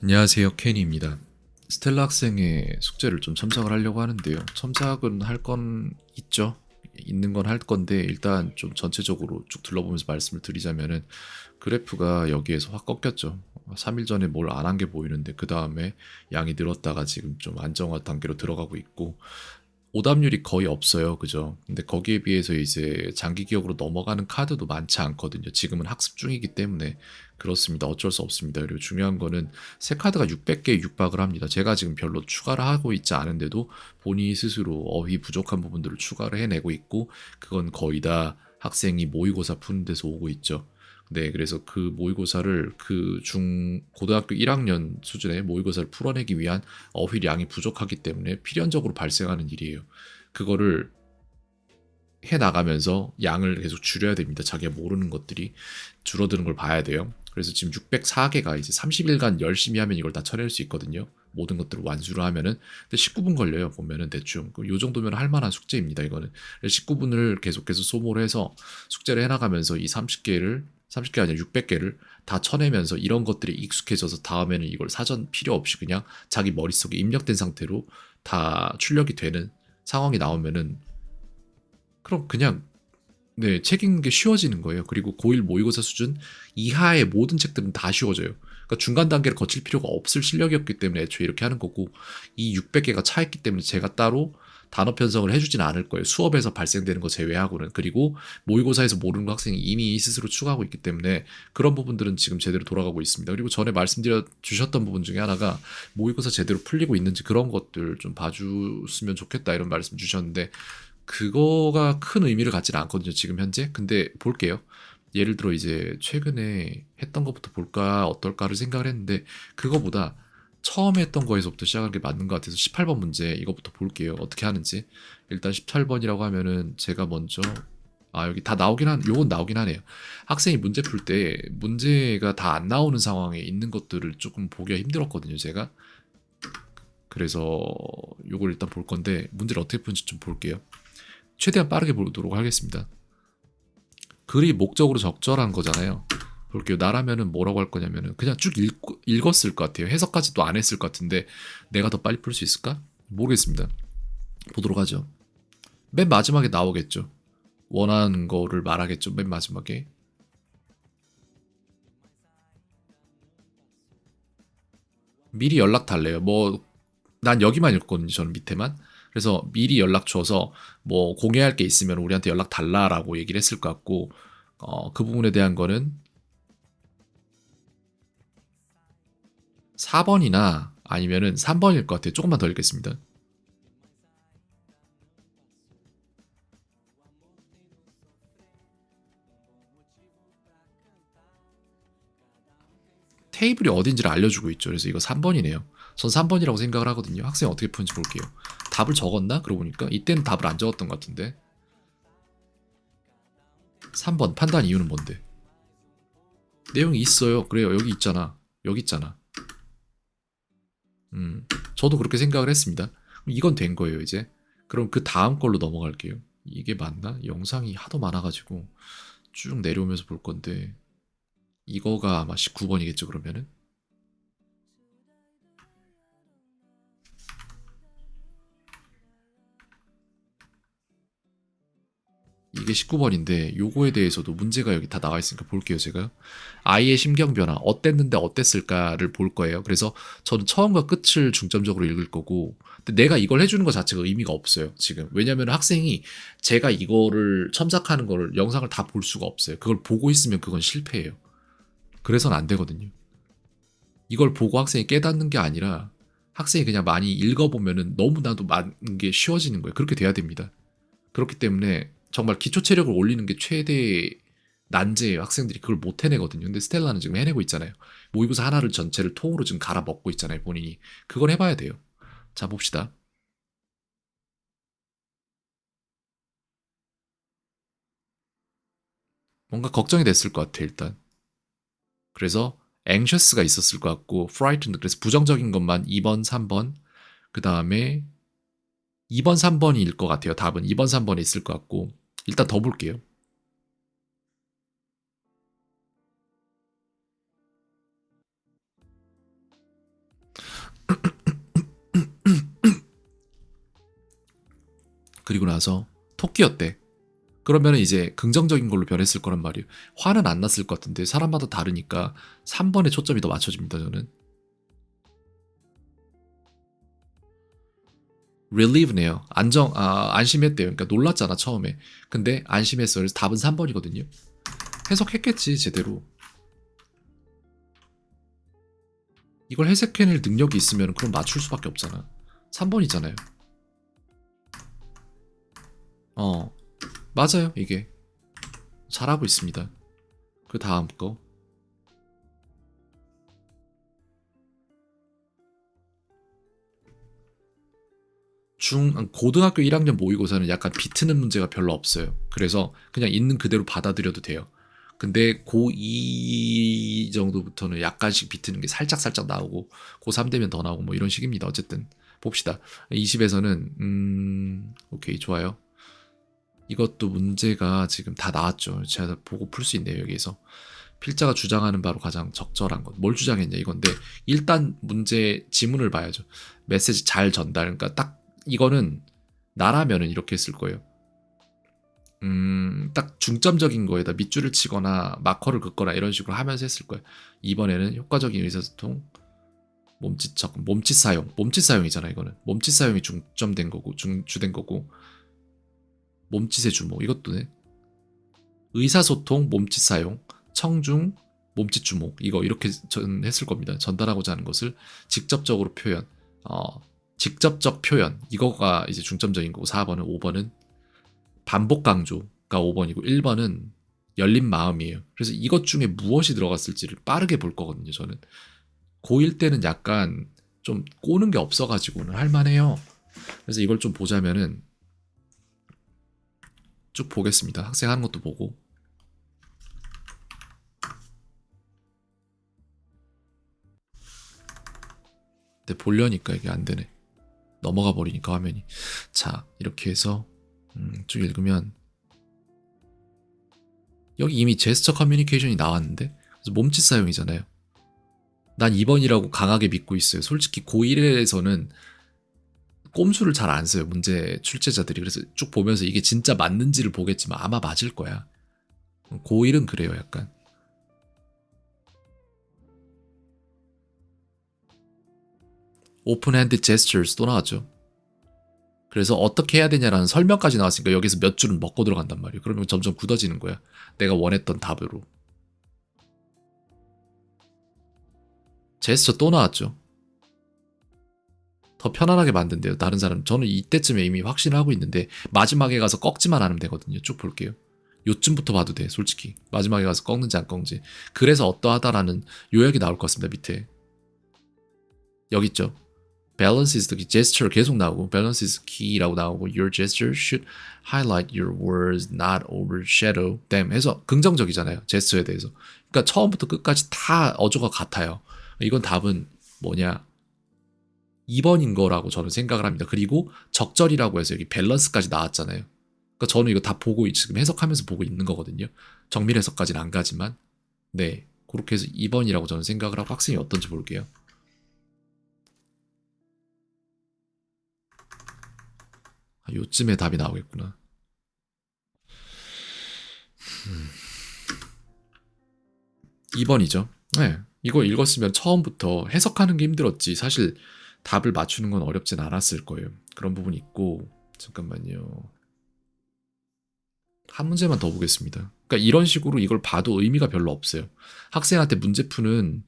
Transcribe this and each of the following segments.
안녕하세요, 케니입니다. 스텔라 학생의 숙제를 좀 첨삭을 하려고 하는데요. 첨삭은 할 건 있죠. 있는 건 할 건데 일단 좀 전체적으로 쭉 둘러보면서 말씀을 드리자면은 그래프가 여기에서 확 꺾였죠. 3일 전에 뭘 안 한 게 보이는데 그 다음에 양이 늘었다가 지금 좀 안정화 단계로 들어가고 있고 오답률이 거의 없어요. 그죠? 근데 거기에 비해서 이제 장기 기억으로 넘어가는 카드도 많지 않거든요. 지금은 학습 중이기 때문에 그렇습니다. 어쩔 수 없습니다. 그리고 중요한 거는 새 카드가 600개에 육박을 합니다. 제가 지금 별로 추가를 하고 있지 않은데도 본인이 스스로 어휘 부족한 부분들을 추가를 해내고 있고 그건 거의 다 학생이 모의고사 푸는 데서 오고 있죠. 네, 그래서 그 모의고사를 고등학교 1학년 수준의 모의고사를 풀어내기 위한 어휘량이 부족하기 때문에 필연적으로 발생하는 일이에요. 그거를 해 나가면서 양을 계속 줄여야 됩니다. 자기가 모르는 것들이 줄어드는 걸 봐야 돼요. 그래서 지금 604개가 이제 30일간 열심히 하면 이걸 다 쳐낼 수 있거든요. 모든 것들을 완수를 하면은. 근데 19분 걸려요. 보면은 대충. 요 정도면 할 만한 숙제입니다. 이거는. 19분을 계속해서 소모를 해서 숙제를 해나가면서 이 30개 아니라 600개를 다 쳐내면서 이런 것들이 익숙해져서 다음에는 이걸 사전 필요 없이 그냥 자기 머릿속에 입력된 상태로 다 출력이 되는 상황이 나오면은 그럼 그냥 네, 책 읽는 게 쉬워지는 거예요. 그리고 고1 모의고사 수준 이하의 모든 책들은 다 쉬워져요. 그러니까 중간 단계를 거칠 필요가 없을 실력이었기 때문에 애초에 이렇게 하는 거고 이 600개가 차있기 때문에 제가 따로 단어 편성을 해주진 않을 거예요. 수업에서 발생되는 거 제외하고는. 그리고 모의고사에서 모르는 거 학생이 이미 스스로 추가하고 있기 때문에 그런 부분들은 지금 제대로 돌아가고 있습니다. 그리고 전에 말씀드려 주셨던 부분 중에 하나가 모의고사 제대로 풀리고 있는지 그런 것들 좀 봐줬으면 좋겠다 이런 말씀 주셨는데 그거가 큰 의미를 갖지는 않거든요, 지금 현재. 근데 볼게요. 예를 들어 이제 최근에 했던 것부터 볼까 어떨까를 생각을 했는데 그거보다 처음에 했던 거에서부터 시작하는 게 맞는 것 같아서 18번 문제 이거부터 볼게요. 어떻게 하는지. 일단 18번이라고 하면은 제가 먼저 여기 다 요건 나오긴 하네요. 학생이 문제 풀 때 문제가 다 안 나오는 상황에 있는 것들을 조금 보기가 힘들었거든요, 제가. 그래서 요걸 일단 볼 건데 문제를 어떻게 푸는지 좀 볼게요. 최대한 빠르게 보도록 하겠습니다. 글이 목적으로 적절한 거잖아요. 볼게요. 나라면은 뭐라고 할 거냐면은 그냥 쭉 읽었을 것 같아요. 해석까지도 안 했을 것 같은데 내가 더 빨리 풀 수 있을까? 모르겠습니다. 보도록 하죠. 맨 마지막에 나오겠죠. 원하는 거를 말하겠죠. 맨 마지막에. 미리 연락 달래요. 난 여기만 읽거든요. 저는 밑에만. 그래서 미리 연락 줘서 뭐 공유할 게 있으면 우리한테 연락 달라라고 얘기를 했을 것 같고 그 부분에 대한 거는 4번이나 아니면은 3번일 것 같아요. 조금만 더 읽겠습니다. 테이블이 어딘지를 알려주고 있죠. 그래서 이거 3번이네요. 전 3번이라고 생각을 하거든요. 학생이 어떻게 푸는지 볼게요. 답을 적었나? 그러고 보니까 이때는 답을 안 적었던 것 같은데 3번 판단 이유는 뭔데? 내용이 있어요. 그래요. 여기 있잖아. 여기 있잖아. 저도 그렇게 생각을 했습니다. 이건 된 거예요, 이제. 그럼 그 다음 걸로 넘어갈게요. 이게 맞나? 영상이 하도 많아가지고 쭉 내려오면서 볼 건데 이거가 아마 19번이겠죠, 그러면은? 이게 19번인데 요거에 대해서도 문제가 여기 다 나와 있으니까 볼게요, 제가. 아이의 심경 변화, 어땠는데 어땠을까를 볼 거예요. 그래서 저는 처음과 끝을 중점적으로 읽을 거고 근데 내가 이걸 해주는 것 자체가 의미가 없어요, 지금. 왜냐면 학생이 제가 이거를 첨삭하는 거를 영상을 다 볼 수가 없어요. 그걸 보고 있으면 그건 실패예요. 그래서는 안 되거든요. 이걸 보고 학생이 깨닫는 게 아니라 학생이 그냥 많이 읽어보면은 너무나도 많은 게 쉬워지는 거예요. 그렇게 돼야 됩니다. 그렇기 때문에 정말 기초 체력을 올리는 게 최대 난제예요. 학생들이 그걸 못 해내거든요. 근데 스텔라는 지금 해내고 있잖아요. 모의고사 하나를 전체를 통으로 지금 갈아 먹고 있잖아요. 본인이. 그걸 해봐야 돼요. 자, 봅시다. 뭔가 걱정이 됐을 것 같아, 일단. 그래서 anxious가 있었을 것 같고 frightened 그래서 부정적인 것만 2번, 3번 그 다음에 2번, 3번일 것 같아요. 답은 2번, 3번에 있을 것 같고 일단 더 볼게요. 그리고 나서 토끼였대. 그러면 이제 긍정적인 걸로 변했을 거란 말이에요. 화는 안 났을 것 같은데 사람마다 다르니까 3번에 초점이 더 맞춰집니다. 저는. relieve네요. 안심했대요. 그러니까 놀랐잖아 처음에. 근데 안심했어. 그래서 답은 3번이거든요. 해석했겠지 제대로. 이걸 해석해낼 능력이 있으면 그럼 맞출 수밖에 없잖아. 3번이잖아요. 맞아요 이게. 잘하고 있습니다. 그 다음 거. 고등학교 1학년 모의고사는 약간 비트는 문제가 별로 없어요. 그래서 그냥 있는 그대로 받아들여도 돼요. 근데 고2 정도부터는 약간씩 비트는 게 살짝 나오고 고3 되면 더 나오고 뭐 이런 식입니다. 어쨌든 봅시다. 20에서는 오케이 좋아요. 이것도 문제가 지금 다 나왔죠. 제가 보고 풀 수 있네요. 여기에서 필자가 주장하는 바로 가장 적절한 것. 뭘 주장했냐 이건데 일단 문제 지문을 봐야죠. 메시지 잘 전달. 그러니까 딱 이거는 나라면은 이렇게 했을 거예요. 딱 중점적인 거에다 밑줄을 치거나 마커를 긋거나 이런 식으로 하면서 했을 거예요. 이번에는 효과적인 의사소통, 몸짓 사용, 몸짓 사용이잖아 이거는. 몸짓 사용이 중점된 거고 주된 거고 몸짓의 주목 이것도네. 의사소통, 몸짓 사용, 청중, 몸짓 주목 이거 이렇게 했을 겁니다. 전달하고자 하는 것을 직접적으로 표현, 직접적 표현 이거가 이제 중점적인 거고 4번은 5번은 반복 강조가 5번이고 1번은 열린 마음이에요. 그래서 이것 중에 무엇이 들어갔을지를 빠르게 볼 거거든요. 저는 고1 때는 약간 좀 꼬는 게 없어가지고는 할만해요. 그래서 이걸 좀 보자면은 쭉 보겠습니다. 학생 하는 것도 보고. 근데 보려니까 이게 안 되네. 넘어가 버리니까 화면이. 자, 이렇게 해서 쭉 읽으면 여기 이미 제스처 커뮤니케이션이 나왔는데 그래서 몸짓 사용이잖아요. 난 2번이라고 강하게 믿고 있어요. 솔직히 고1에서는 꼼수를 잘 안 써요. 문제 출제자들이. 그래서 쭉 보면서 이게 진짜 맞는지를 보겠지만 아마 맞을 거야. 고1은 그래요 약간. 오픈 핸드 제스처스 또 나왔죠. 그래서 어떻게 해야 되냐라는 설명까지 나왔으니까 여기서 몇 줄은 먹고 들어간단 말이에요. 그러면 점점 굳어지는 거야. 내가 원했던 답으로. 제스처 또 나왔죠. 더 편안하게 만든대요. 다른 사람. 저는 이때쯤에 이미 확신을 하고 있는데 마지막에 가서 꺾지만 않으면 되거든요. 쭉 볼게요. 요쯤부터 봐도 돼. 솔직히. 마지막에 가서 꺾는지 안 꺾는지. 그래서 어떠하다라는 요약이 나올 것 같습니다. 밑에. 여기 있죠. Balance is the key. gesture 계속 나오고 balance is key라고 나오고 your gesture should highlight your words, not overshadow them 해서 긍정적이잖아요. 제스처에 대해서. 그러니까 처음부터 끝까지 다 어조가 같아요. 이건 답은 뭐냐? 2번인 거라고 저는 생각을 합니다. 그리고 적절이라고 해서 여기 밸런스까지 나왔잖아요. 그러니까 저는 이거 다 보고 지금 해석하면서 보고 있는 거거든요. 정밀 해석까지는 안 가지만 네 그렇게 해서 2번이라고 저는 생각을 하고 학생이 어떤지 볼게요. 요쯤에 답이 나오겠구나. 2번이죠. 네. 이거 읽었으면 처음부터 해석하는 게 힘들었지. 사실 답을 맞추는 건 어렵진 않았을 거예요. 그런 부분이 있고 잠깐만요. 한 문제만 더 보겠습니다. 그러니까 이런 식으로 이걸 봐도 의미가 별로 없어요. 학생한테 문제 푸는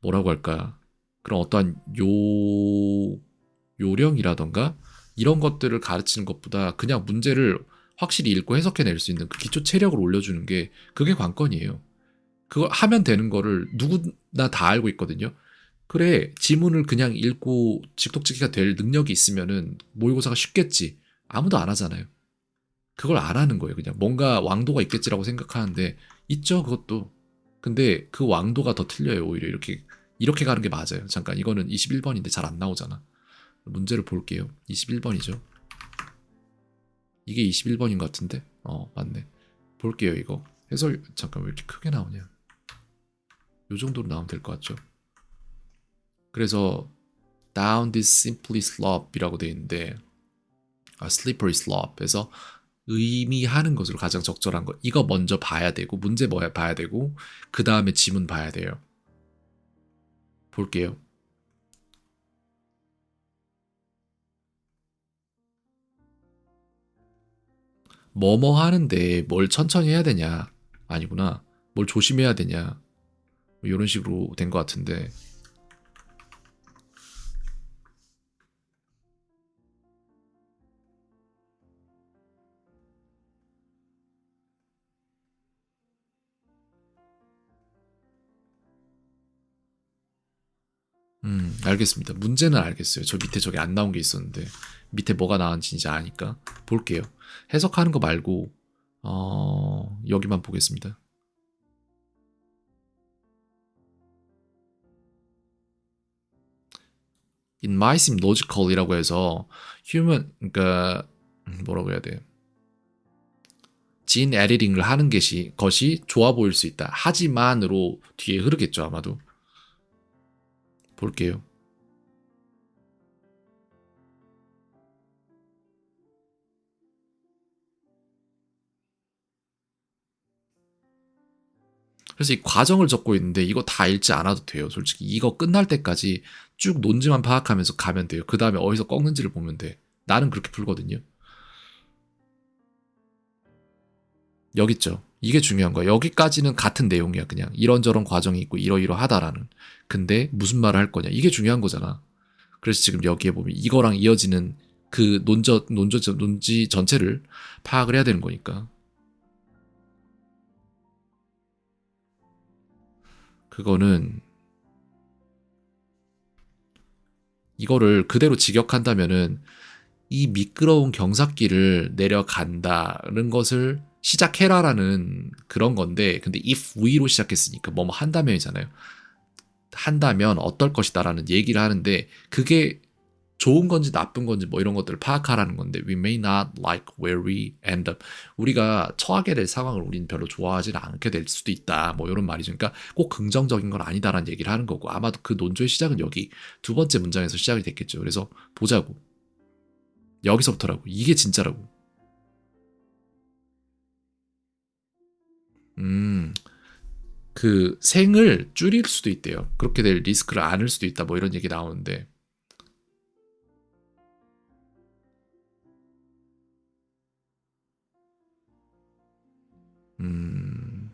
뭐라고 할까? 그런 어떠한 요령이라던가 이런 것들을 가르치는 것보다 그냥 문제를 확실히 읽고 해석해낼 수 있는 그 기초 체력을 올려주는 게 그게 관건이에요. 그걸 하면 되는 거를 누구나 다 알고 있거든요. 그래 지문을 그냥 읽고 직독직기가 될 능력이 있으면은 모의고사가 쉽겠지. 아무도 안 하잖아요. 그걸 안 하는 거예요. 그냥 뭔가 왕도가 있겠지라고 생각하는데 있죠 그것도. 근데 그 왕도가 더 틀려요. 오히려 이렇게 가는 게 맞아요. 잠깐 이거는 21번인데 잘 안 나오잖아. 문제를 볼게요. 21번이죠. 이게 21번인 것 같은데? 맞네. 볼게요 이거. 해설 잠깐 왜 이렇게 크게 나오냐. 요 정도로 나오면 될 것 같죠. 그래서 down this simply slope이라고 돼 있는데 slippery slope에서 의미하는 것으로 가장 적절한 거. 이거 먼저 봐야 되고 문제 뭐 봐야 되고 그 다음에 지문 봐야 돼요. 볼게요. 뭐뭐 하는데 뭘 천천히 해야 되냐? 아니구나. 뭘 조심해야 되냐? 뭐 이런 식으로 된 것 같은데. 알겠습니다. 문제는 알겠어요. 저 밑에 저게 안 나온 게 있었는데 밑에 뭐가 나왔는지 이제 아니까 볼게요. 해석하는 거 말고 여기만 보겠습니다. It might seem logical이라고 해서 human 그러니까 뭐라고 해야 돼? 진 에디팅을 하는 것이 좋아 보일 수 있다. 하지만으로 뒤에 흐르겠죠 아마도. 볼게요. 그래서 이 과정을 적고 있는데 이거 다 읽지 않아도 돼요. 솔직히 이거 끝날 때까지 쭉 논지만 파악하면서 가면 돼요. 그 다음에 어디서 꺾는지를 보면 돼. 나는 그렇게 풀거든요. 여기 있죠. 이게 중요한 거야. 여기까지는 같은 내용이야. 그냥 이런저런 과정이 있고 이러이러하다라는. 근데 무슨 말을 할 거냐. 이게 중요한 거잖아. 그래서 지금 여기에 보면 이거랑 이어지는 그 논지 전체를 파악을 해야 되는 거니까. 그거는 이거를 그대로 직역한다면은 이 미끄러운 경사길을 내려간다는 것을 시작해라라는 그런 건데, 근데 if we로 시작했으니까 뭐뭐 한다면이잖아요. 한다면 어떨 것이다라는 얘기를 하는데 그게 좋은 건지 나쁜 건지 뭐 이런 것들을 파악하라는 건데 we may not like where we end up. 우리가 처하게 될 상황을 우리는 별로 좋아하지 않게 될 수도 있다. 뭐 이런 말이죠. 그러니까 꼭 긍정적인 건 아니다라는 얘기를 하는 거고 아마도 그 논조의 시작은 여기 두 번째 문장에서 시작이 됐겠죠. 그래서 보자고. 여기서부터라고. 이게 진짜라고. 음, 그 생을 줄일 수도 있대요. 그렇게 될 리스크를 안을 수도 있다. 뭐 이런 얘기 나오는데 음,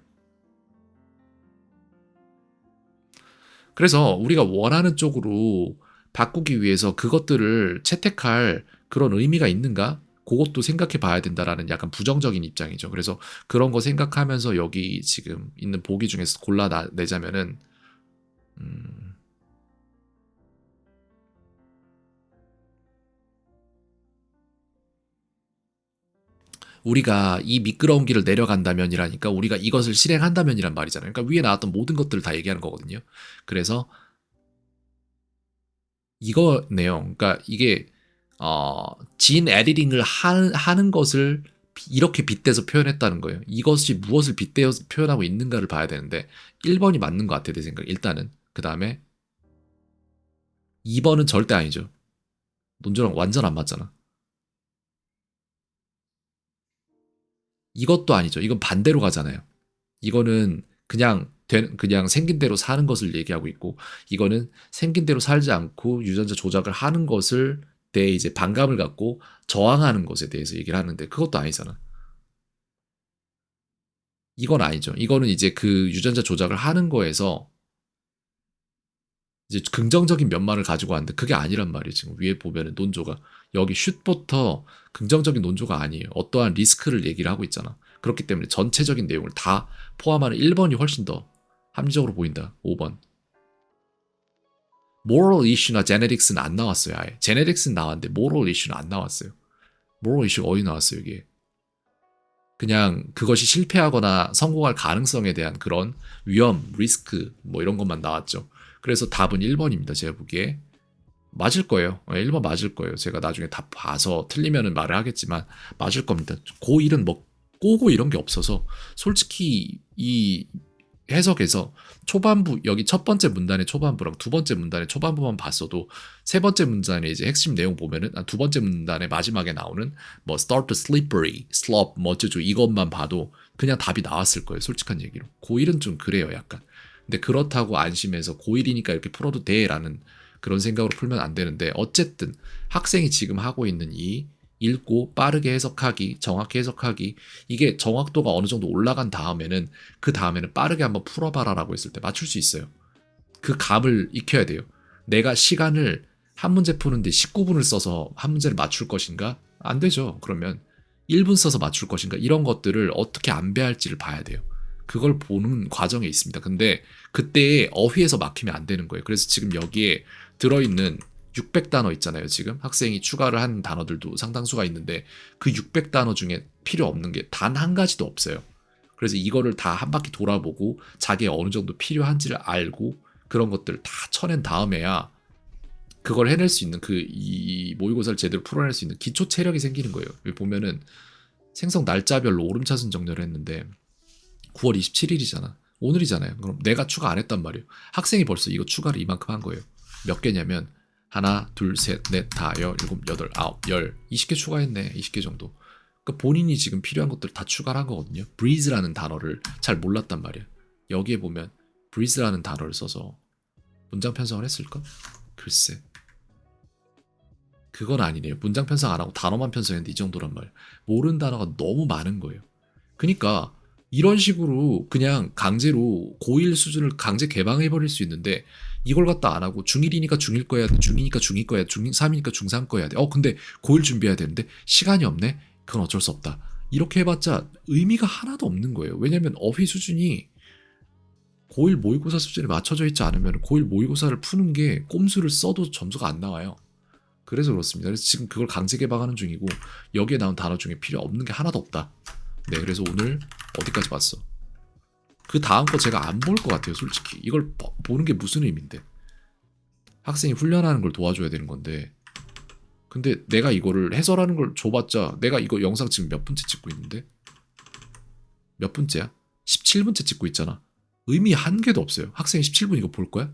그래서 우리가 원하는 쪽으로 바꾸기 위해서 그것들을 채택할 그런 의미가 있는가? 그것도 생각해 봐야 된다라는 약간 부정적인 입장이죠. 그래서 그런 거 생각하면서 여기 지금 있는 보기 중에서 골라내자면은, 음, 우리가 이 미끄러운 길을 내려간다면이라니까 우리가 이것을 실행한다면이란 말이잖아요. 그러니까 위에 나왔던 모든 것들을 다 얘기하는 거거든요. 그래서 이거네요. 그러니까 이게 진 에디팅을 하는 것을 이렇게 빗대서 표현했다는 거예요. 이것이 무엇을 빗대어서 표현하고 있는가를 봐야 되는데 1번이 맞는 것 같아요. 내 생각. 일단은. 그 다음에 2번은 절대 아니죠. 논조랑 완전 안 맞잖아. 이것도 아니죠. 이건 반대로 가잖아요. 이거는 그냥 생긴 대로 사는 것을 얘기하고 있고 이거는 생긴 대로 살지 않고 유전자 조작을 하는 것을 내 이제 반감을 갖고 저항하는 것에 대해서 얘기를 하는데 그것도 아니잖아. 이건 아니죠. 이거는 이제 그 유전자 조작을 하는 거에서 이제 긍정적인 면만을 가지고 왔는데 그게 아니란 말이에요. 지금 위에 보면은 논조가 여기 슛부터 긍정적인 논조가 아니에요. 어떠한 리스크를 얘기를 하고 있잖아. 그렇기 때문에 전체적인 내용을 다 포함하는 1번이 훨씬 더 합리적으로 보인다. 5번. moral issue나 genetics는 안 나왔어요. 아예. genetics는 나왔는데 moral issue는 안 나왔어요. moral issue 어디 나왔어요, 이게? 그냥 그것이 실패하거나 성공할 가능성에 대한 그런 위험, 리스크 뭐 이런 것만 나왔죠. 그래서 답은 1번입니다. 제가 보기에. 맞을 거예요. 1번 맞을 거예요. 제가 나중에 답 봐서 틀리면은 말을 하겠지만 맞을 겁니다. 고1은 뭐 꼬고 이런 게 없어서 솔직히 이 해석에서 초반부 여기 첫 번째 문단의 초반부랑 두 번째 문단의 초반부만 봤어도 세 번째 문단의 이제 핵심 내용 보면은 두 번째 문단의 마지막에 나오는 뭐 start slippery, slop 뭐 어쩌죠 이것만 봐도 그냥 답이 나왔을 거예요. 솔직한 얘기로. 고1은 좀 그래요, 약간. 근데 그렇다고 안심해서 고1이니까 이렇게 풀어도 돼라는 그런 생각으로 풀면 안 되는데 어쨌든 학생이 지금 하고 있는 이 읽고 빠르게 해석하기, 정확히 해석하기 이게 정확도가 어느 정도 올라간 다음에는 그 다음에는 빠르게 한번 풀어봐라라고 했을 때 맞출 수 있어요. 그 감을 익혀야 돼요. 내가 시간을 한 문제 푸는데 19분을 써서 한 문제를 맞출 것인가? 안 되죠. 그러면 1분 써서 맞출 것인가? 이런 것들을 어떻게 안배할지를 봐야 돼요. 그걸 보는 과정에 있습니다. 근데 그때 어휘에서 막히면 안 되는 거예요. 그래서 지금 여기에 들어있는 600단어 있잖아요. 지금 학생이 추가를 한 단어들도 상당수가 있는데 그 600단어 중에 필요 없는 게 단 한 가지도 없어요. 그래서 이거를 다 한 바퀴 돌아보고 자기가 어느 정도 필요한지를 알고 그런 것들을 다 쳐낸 다음에야 그걸 해낼 수 있는 이 모의고사를 제대로 풀어낼 수 있는 기초 체력이 생기는 거예요. 여기 보면은 생성 날짜별로 오름차순 정렬을 했는데 9월 27일이잖아. 오늘이잖아요. 그럼 내가 추가 안 했단 말이에요. 학생이 벌써 이거 추가를 이만큼 한 거예요. 몇 개냐면 하나, 둘, 셋, 넷, 다, 열, 일곱, 여덟, 아홉, 열 20개 추가했네. 20개 정도. 그러니까 본인이 지금 필요한 것들을 다 추가를 한 거거든요. breeze라는 단어를 잘 몰랐단 말이에요. 여기에 보면 breeze라는 단어를 써서 문장 편성을 했을까? 글쎄. 그건 아니네요. 문장 편성 안 하고 단어만 편성했는데 이 정도란 말이에요. 모르는 단어가 너무 많은 거예요. 그러니까 이런 식으로 그냥 강제로 고1 수준을 강제 개방해버릴 수 있는데 이걸 갖다 안 하고 중1이니까 중1 거 해야 돼. 중2니까 중2 거 해야 돼. 중3이니까 중3 거 해야 돼. 근데 고1 준비해야 되는데 시간이 없네? 그건 어쩔 수 없다. 이렇게 해봤자 의미가 하나도 없는 거예요. 왜냐면 어휘 수준이 고1 모의고사 수준에 맞춰져 있지 않으면 고1 모의고사를 푸는 게 꼼수를 써도 점수가 안 나와요. 그래서 그렇습니다. 그래서 지금 그걸 강제 개방하는 중이고 여기에 나온 단어 중에 필요 없는 게 하나도 없다. 네, 그래서 오늘 어디까지 봤어? 그 다음 거 제가 안 볼 것 같아요, 솔직히. 이걸 보는 게 무슨 의미인데? 학생이 훈련하는 걸 도와줘야 되는 건데. 근데 내가 이거를 해설하는 걸 줘봤자 내가 이거 영상 지금 몇 분째 찍고 있는데? 몇 분째야? 17분째 찍고 있잖아. 의미 한 개도 없어요. 학생이 17분 이거 볼 거야?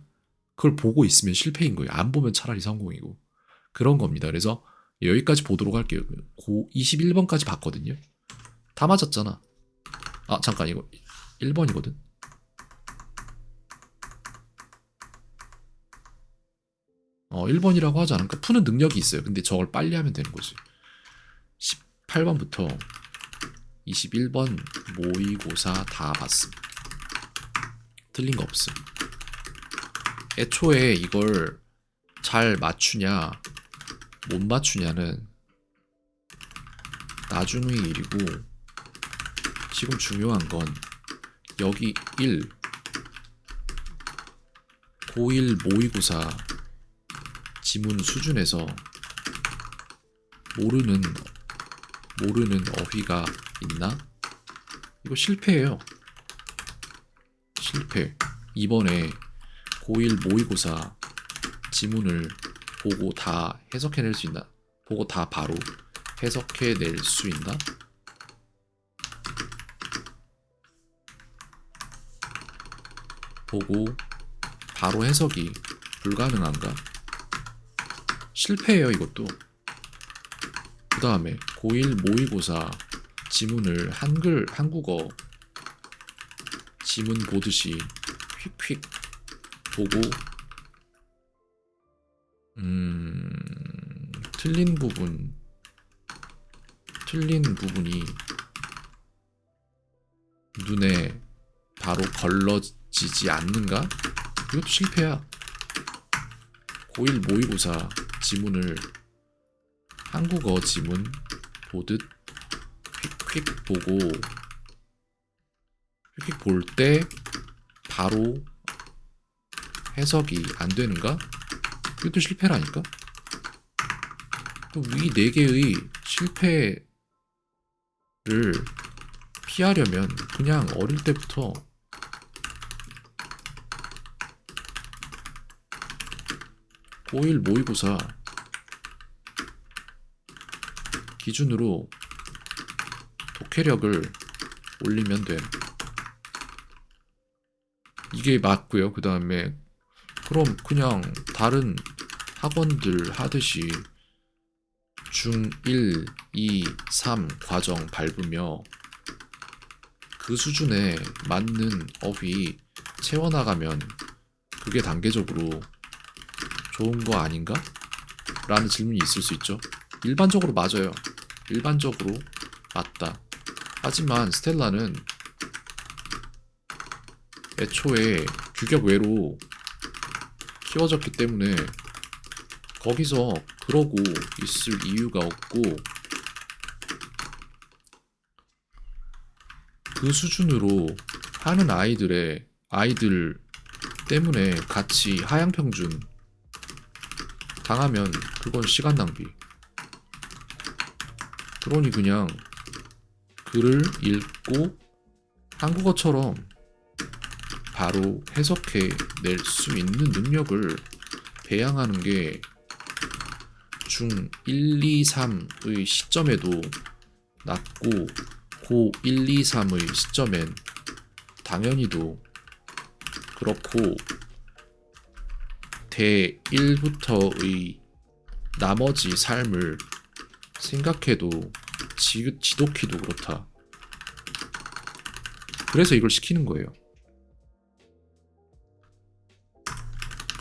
그걸 보고 있으면 실패인 거예요. 안 보면 차라리 성공이고. 그런 겁니다. 그래서 여기까지 보도록 할게요. 21번까지 봤거든요. 다 맞았잖아. 잠깐 이거 1번이거든. 1번이라고 하지 않을까? 푸는 능력이 있어요. 근데 저걸 빨리 하면 되는 거지. 18번부터 21번 모의고사 다 봤음. 틀린 거 없음. 애초에 이걸 잘 맞추냐 못 맞추냐는 나중의 일이고 지금 중요한 건 여기 1 고1 모의고사 지문 수준에서 모르는 어휘가 있나? 이거 실패예요. 실패. 이번에 고1 모의고사 지문을 보고 다 해석해낼 수 있나? 보고 다 바로 해석해낼 수 있나? 보고 바로 해석이 불가능한가? 실패예요, 이것도. 그 다음에 고1 모의고사 지문을 한국어 지문 보듯이 휙휙 보고 틀린 부분이 눈에 바로 걸러지지 않는가? 이것도 실패야. 고1 모의고사 지문을 한국어 지문 보듯 휙휙 보고 휙휙 볼 때 바로 해석이 안 되는가? 이것도 실패라니까? 위 4개의 실패를 피하려면 그냥 어릴 때부터 고1 모의고사 기준으로 독해력을 올리면 돼. 이게 맞고요. 그 다음에 그럼 그냥 다른 학원들 하듯이 중 1, 2, 3 과정 밟으며 그 수준에 맞는 어휘 채워나가면 그게 단계적으로 좋은 거 아닌가? 라는 질문이 있을 수 있죠. 일반적으로 맞아요. 일반적으로 맞다. 하지만 스텔라는 애초에 규격 외로 키워졌기 때문에 거기서 그러고 있을 이유가 없고 그 수준으로 하는 아이들 때문에 같이 하향평준 당하면 그건 시간 낭비. 그러니 그냥 글을 읽고 한국어처럼 바로 해석해 낼 수 있는 능력을 배양하는 게 중 1, 2, 3의 시점에도 낮고 고 1, 2, 3의 시점엔 당연히도 그렇고 대 1부터의 나머지 삶을 생각해도 지독히도 그렇다. 그래서 이걸 시키는 거예요.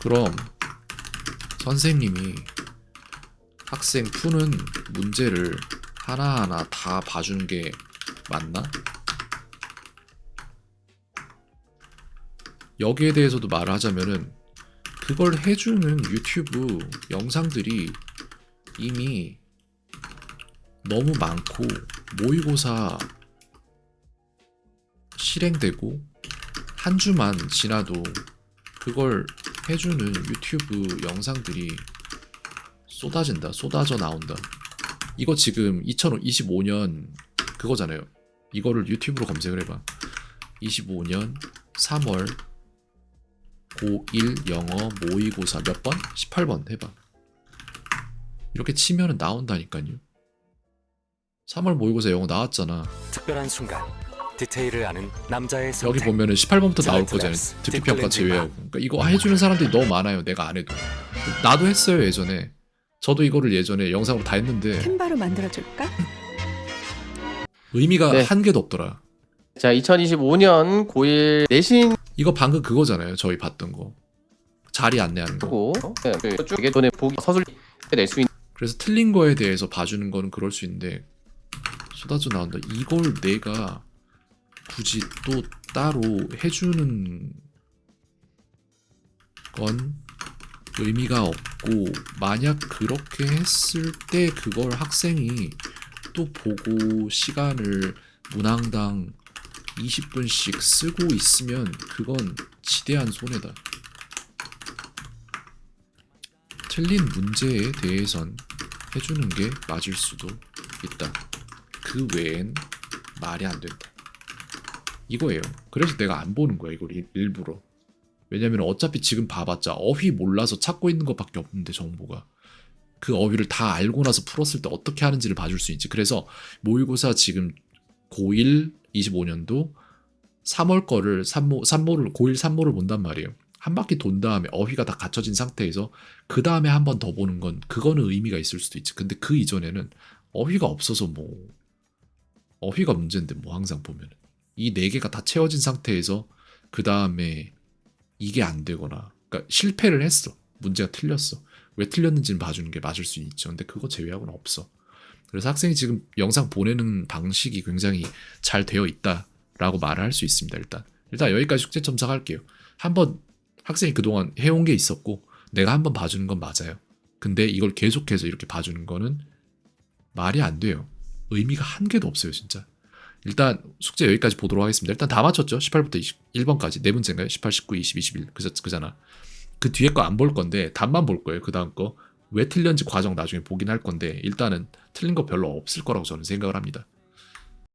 그럼 선생님이 학생 푸는 문제를 하나하나 다 봐주는 게 맞나? 여기에 대해서도 말을 하자면은 그걸 해주는 유튜브 영상들이 이미 너무 많고 모의고사 실행되고 한 주만 지나도 그걸 해주는 유튜브 영상들이 쏟아져 나온다. 이거 지금 2025년 그거잖아요. 이거를 유튜브로 검색을 해봐. 25년 3월 고1 영어 모의고사 몇 번? 18번 해봐. 이렇게 치면은 나온다니까요. 3월 모의고사 영어 나왔잖아. 특별한 순간 디테일을 아는 남자의 선택. 여기 보면은 18번부터 나올 거잖아요. 듣기평가 제외하고. 그러니까 이거 해주는 사람들이 너무 많아요. 내가 안 해도. 나도 했어요 예전에. 저도 이거를 예전에 영상으로 다 했는데 캔바로 만들어줄까? 의미가 네. 한 개도 없더라. 자, 2025년 고1 내신 이거 방금 그거잖아요. 저희 봤던 거. 자리 안내하는 거. 하고 쭉 돈에 보기 서술 낼 수 있는 그래서 틀린 거에 대해서 봐주는 거는 그럴 수 있는데 쏟아져 나온다. 이걸 내가 굳이 또 따로 해주는 건 의미가 없고, 만약 그렇게 했을 때 그걸 학생이 또 보고 시간을 문항당 20분씩 쓰고 있으면 그건 지대한 손해다. 틀린 문제에 대해선 해주는 게 맞을 수도 있다. 그 외엔 말이 안 된다. 이거예요. 그래서 내가 안 보는 거야, 이걸 일부러. 왜냐면 어차피 지금 봐봤자 어휘 몰라서 찾고 있는 것밖에 없는데, 정보가. 그 어휘를 다 알고 나서 풀었을 때 어떻게 하는지를 봐줄 수 있지. 그래서 모의고사 지금 고1 25년도 3월 거를 3모를 고1 3모를 본단 말이에요. 한 바퀴 돈 다음에 어휘가 다 갖춰진 상태에서 그 다음에 한 번 더 보는 건 그거는 의미가 있을 수도 있지. 근데 그 이전에는 어휘가 없어서 뭐 어휘가 문제인데 뭐 항상 보면 이 네 개가 다 채워진 상태에서 그 다음에 이게 안 되거나, 그러니까 실패를 했어. 문제가 틀렸어. 왜 틀렸는지는 봐주는 게 맞을 수 있죠. 근데 그거 제외하고는 없어. 그래서 학생이 지금 영상 보내는 방식이 굉장히 잘 되어 있다라고 말을 할 수 있습니다. 일단 여기까지 숙제 첨삭할게요. 한번 학생이 그동안 해온 게 있었고 내가 한번 봐주는 건 맞아요. 근데 이걸 계속해서 이렇게 봐주는 거는 말이 안 돼요. 의미가 한 개도 없어요, 진짜. 일단 숙제 여기까지 보도록 하겠습니다. 일단 다 맞췄죠? 18부터 21번까지. 네 문제인가요? 18, 19, 20, 21. 그잖아. 그 뒤에 거 안 볼 건데 답만 볼 거예요. 그 다음 거. 왜 틀렸는지 과정 나중에 보긴 할 건데 일단은 틀린 거 별로 없을 거라고 저는 생각을 합니다.